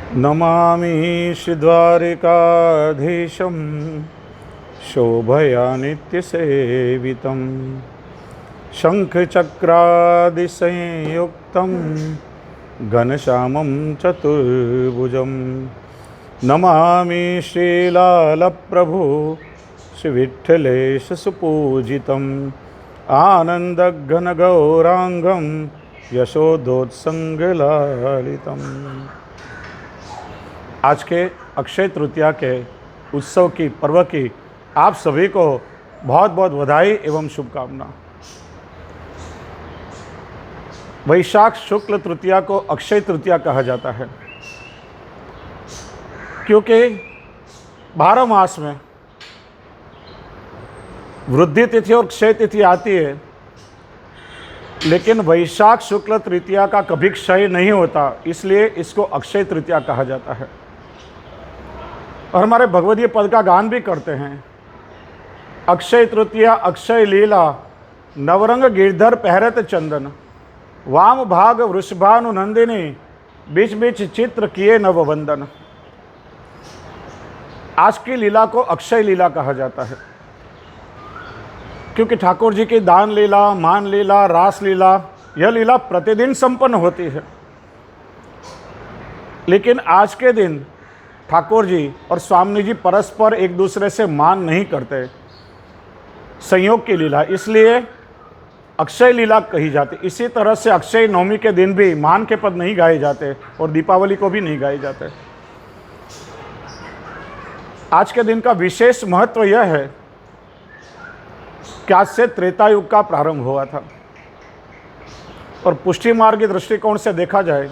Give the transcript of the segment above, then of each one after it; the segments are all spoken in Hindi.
नमामि श्रीद्वारिकाधीशं शोभया नित्यसेवितं शङ्खचक्रादिसंयुक्तं घनश्यामं चतुर्भुजं नमामि श्रीलालप्रभु श्रीविठ्ठलेश सुपूजितम् आनन्दघनगौराङ्गं यशोदोत्संगलालितम्। आज के अक्षय तृतीया के उत्सव की पर्व की आप सभी को बहुत बहुत बधाई एवं शुभकामना। वैशाख शुक्ल तृतीया को अक्षय तृतीया कहा जाता है क्योंकि 12 मास में वृद्धि तिथि और क्षय तिथि आती है, लेकिन वैशाख शुक्ल तृतीया का कभी क्षय नहीं होता, इसलिए इसको अक्षय तृतीया कहा जाता है। और हमारे भगवदीय पद का गान भी करते हैं। अक्षय तृतीया अक्षय लीला नवरंग गिरधर पहरत चंदन, वाम भाग वृषभानु नंदिनी बीच बीच चित्र किए नववंदन। आज की लीला को अक्षय लीला कहा जाता है क्योंकि ठाकुर जी की दान लीला, मान लीला, रास लीला, यह लीला प्रतिदिन संपन्न होती है। लेकिन आज के दिन ठाकुर जी और स्वामी जी परस्पर एक दूसरे से मान नहीं करते, संयोग की लीला, इसलिए अक्षय लीला कही जाती। इसी तरह से अक्षय नवमी के दिन भी मान के पद नहीं गाए जाते और दीपावली को भी नहीं गाए जाते। आज के दिन का विशेष महत्व यह है कि आज से त्रेता युग का प्रारंभ हुआ था। और पुष्टि मार्ग के दृष्टिकोण से देखा जाए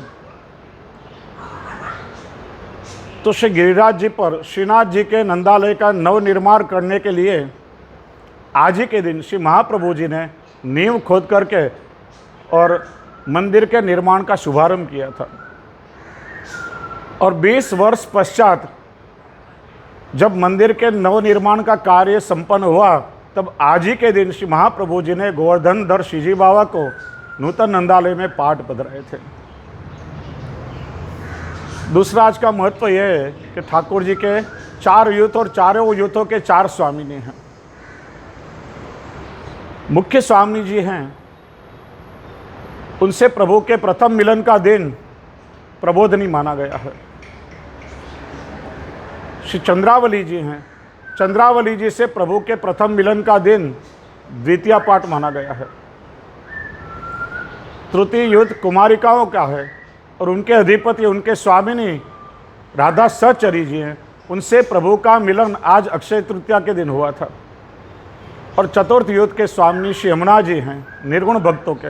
तो श्री गिरिराज जी पर श्रीनाथ जी के नंदालय का नवनिर्माण करने के लिए आज ही के दिन श्री महाप्रभु जी ने नींव खोद करके और मंदिर के निर्माण का शुभारंभ किया था। और 20 वर्ष पश्चात जब मंदिर के नवनिर्माण का कार्य संपन्न हुआ, तब आज ही के दिन श्री महाप्रभु जी ने गोवर्धन धर श्रीजी बाबा को नूतन नंदालय में पाठ बदलाए थे। दूसरा आज का महत्व यह है कि ठाकुर जी के 4 यूथ और चारों यूथों के 4 स्वामिनी हैं। मुख्य स्वामी जी हैं, उनसे प्रभु के प्रथम मिलन का दिन प्रबोधनी माना गया है। श्री चंद्रावली जी हैं, चंद्रावली जी से प्रभु के प्रथम मिलन का दिन द्वितीय पाठ माना गया है। तृतीय युद्ध कुमारिकाओं का है और उनके अधिपति, उनके स्वामिनी राधा सहचरी जी हैं, उनसे प्रभु का मिलन आज अक्षय तृतीया के दिन हुआ था। और चतुर्थ युद्ध के स्वामिनी श्री यमुना जी हैं, निर्गुण भक्तों के,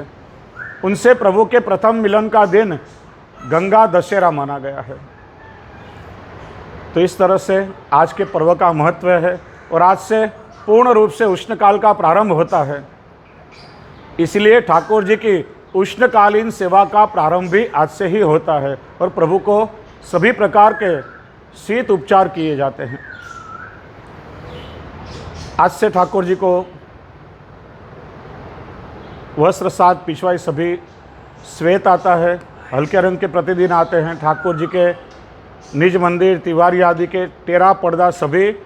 उनसे प्रभु के प्रथम मिलन का दिन गंगा दशहरा माना गया है। तो इस तरह से आज के पर्व का महत्व है और आज से पूर्ण रूप से उष्णकाल का प्रारंभ होता है। इसलिए ठाकुर जी की उष्णकालीन सेवा का प्रारंभ भी आज से ही होता है और प्रभु को सभी प्रकार के शीत उपचार किए जाते हैं। आज से ठाकुर जी को वस्त्र साथ पिछवाई सभी श्वेत आता है, हल्के रंग के प्रतिदिन आते हैं। ठाकुर जी के निज मंदिर, तिवारी आदि के टेरा पर्दा सभी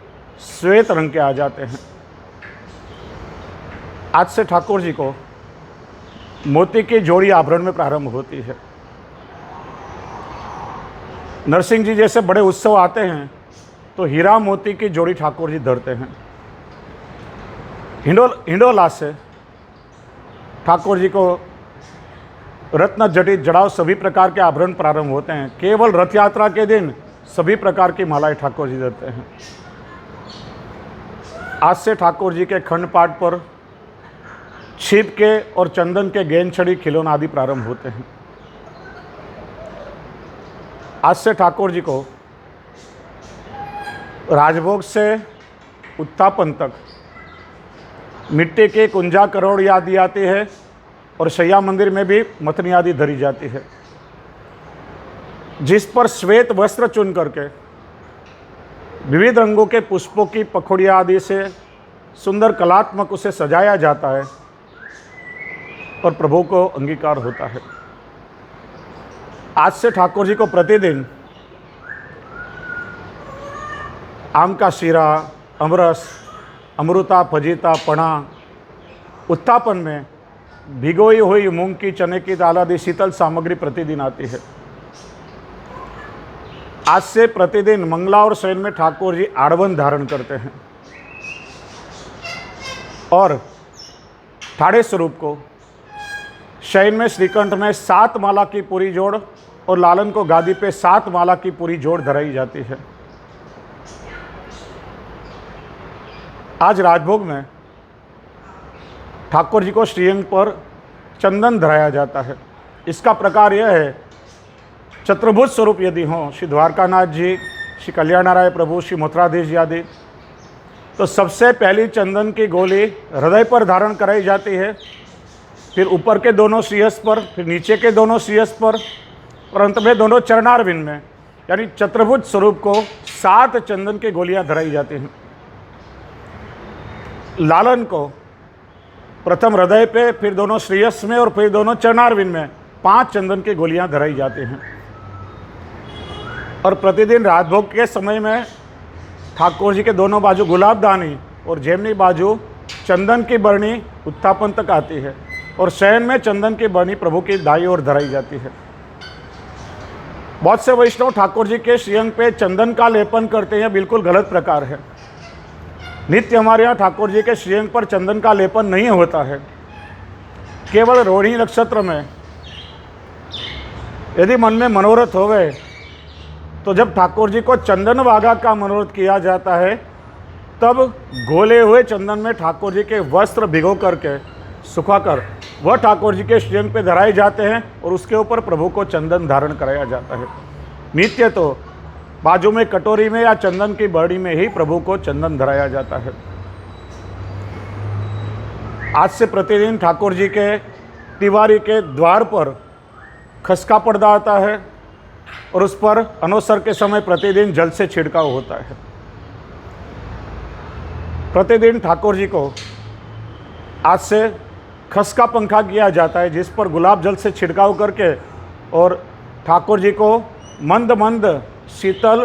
श्वेत रंग के आ जाते हैं। आज से ठाकुर जी को मोती की जोड़ी आभरण में प्रारंभ होती है। नरसिंह जी जैसे बड़े उत्सव आते हैं तो हीरा मोती की जोड़ी ठाकुर जी धरते हैं। हिंडोला से ठाकुर जी को रत्न जटित जड़ाव सभी प्रकार के आभरण प्रारंभ होते हैं। केवल रथ यात्रा के दिन सभी प्रकार की मालाएं ठाकुर जी देते हैं। आज से ठाकुर जी के खंड पाठ पर छिप के और चंदन के गेंद छड़ी खिलौना आदि प्रारंभ होते हैं। आज से ठाकुर जी को राजभोग से उत्थापन तक मिट्टी के कुंजा करोड़ आदि आती है और शैया मंदिर में भी मथनी आदि धरी जाती है, जिस पर श्वेत वस्त्र चुन करके विविध रंगों के पुष्पों की पखुड़िया आदि से सुंदर कलात्मक उसे सजाया जाता है और प्रभु को अंगीकार होता है। आज से ठाकुर जी को प्रतिदिन आम का शीरा, अमरस, अमृता, फजीता, पणा, उत्थापन में भिगोई हुई मूंग की, चने की दाल आदि शीतल सामग्री प्रतिदिन आती है। आज से प्रतिदिन मंगला और शयन में ठाकुर जी आड़वन धारण करते हैं और ठाड़े स्वरूप को शयन में श्रीकंठ में 7 माला की पूरी जोड़ और लालन को गादी पे 7 माला की पूरी जोड़ धराई जाती है। आज राजभोग में ठाकुर जी को श्रीअंग पर चंदन धराया जाता है। इसका प्रकार यह है, चतुर्भुज स्वरूप यदि हों श्री द्वारकानाथ जी, श्री कल्याणराय प्रभु, श्री मथुराधीश जी आदि, तो सबसे पहली चंदन की गोली हृदय पर धारण कराई जाती है, फिर ऊपर के दोनों श्रीहस्त पर, फिर नीचे के दोनों श्रीहस्त पर और अंत में दोनों चरणारविंद में, यानी चतुर्भुज स्वरूप को 7 चंदन की गोलियां धराई जाती हैं। लालन को प्रथम हृदय पे, फिर दोनों श्रीहस्त में और फिर दोनों चरणारविंद में 5 चंदन की गोलियां धराई जाती हैं। और प्रतिदिन राजभोग के समय में ठाकुर जी के दोनों बाजू गुलाबदानी और जेमनी बाजू चंदन की बरनी उत्थापन तक आती है और शयन में चंदन की बरनी प्रभु की दाई ओर धराई जाती है। बहुत से वैष्णव ठाकुर जी के श्रीअंग पे चंदन का लेपन करते हैं, बिल्कुल गलत प्रकार है। नित्य हमारे यहाँ ठाकुर जी के श्रीअंग पर चंदन का लेपन नहीं होता है। केवल रोहिणी नक्षत्र में यदि मन में मनोरथ होवे तो जब ठाकुर जी को चंदन वागा का मनोरथ किया जाता है, तब घोले हुए चंदन में ठाकुर जी के वस्त्र भिगो करके सुखाकर वह ठाकुर जी के श्रीअंग पे धराए जाते हैं और उसके ऊपर प्रभु को चंदन धारण कराया जाता है। नित्य तो बाजू में कटोरी में या चंदन की बरनी में ही प्रभु को चंदन धराया जाता है। आज से प्रतिदिन ठाकुर जी के तिवारी के द्वार पर खसका पर्दा आता है और उस पर अनोसर के समय प्रतिदिन जल से छिड़काव होता है। प्रतिदिन ठाकुर जी को आज से खसका पंखा किया जाता है, जिस पर गुलाब जल से छिड़काव करके और ठाकुर जी को मंद मंद शीतल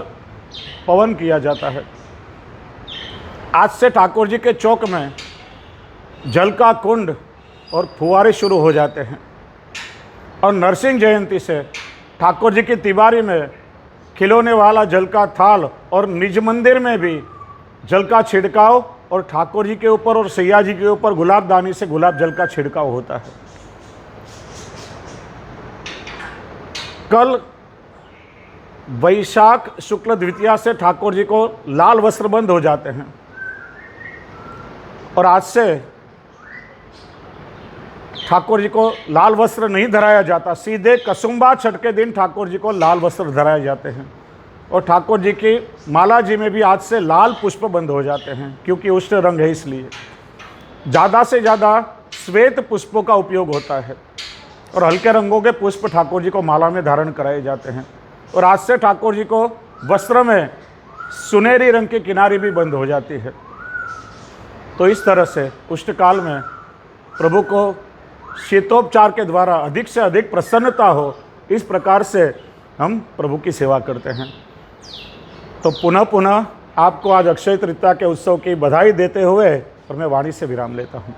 पवन किया जाता है। आज से ठाकुर जी के चौक में जल का कुंड और फुवारे शुरू हो जाते हैं और नरसिंह जयंती से ठाकुर जी की तिवारी में खिलौने वाला जल का थाल और निज मंदिर में भी जल का छिड़काव और ठाकुर जी के ऊपर और सैया जी के ऊपर गुलाबदानी से गुलाब जल का छिड़काव होता है। कल वैशाख शुक्ल द्वितीया से ठाकुर जी को लाल वस्त्र बंद हो जाते हैं और आज से ठाकुर जी को लाल वस्त्र नहीं धराया जाता। सीधे कसुम्बा छठ के दिन ठाकुर जी को लाल वस्त्र धराए जाते हैं और ठाकुर जी की माला जी में भी आज से लाल पुष्प बंद हो जाते हैं, क्योंकि उष्ण रंग है इसलिए। ज़्यादा से ज़्यादा श्वेत पुष्पों का उपयोग होता है और हल्के रंगों के पुष्प ठाकुर जी को माला में धारण कराए जाते हैं। और आज से ठाकुर जी को वस्त्र में सुनहरी रंग की किनारी भी बंद हो जाती है। तो इस तरह से उष्णकाल में प्रभु को शीतोपचार के द्वारा अधिक से अधिक प्रसन्नता हो, इस प्रकार से हम प्रभु की सेवा करते हैं। तो पुनः पुनः आपको आज अक्षय तृतीया के उत्सव की बधाई देते हुए और मैं वाणी से विराम लेता हूँ।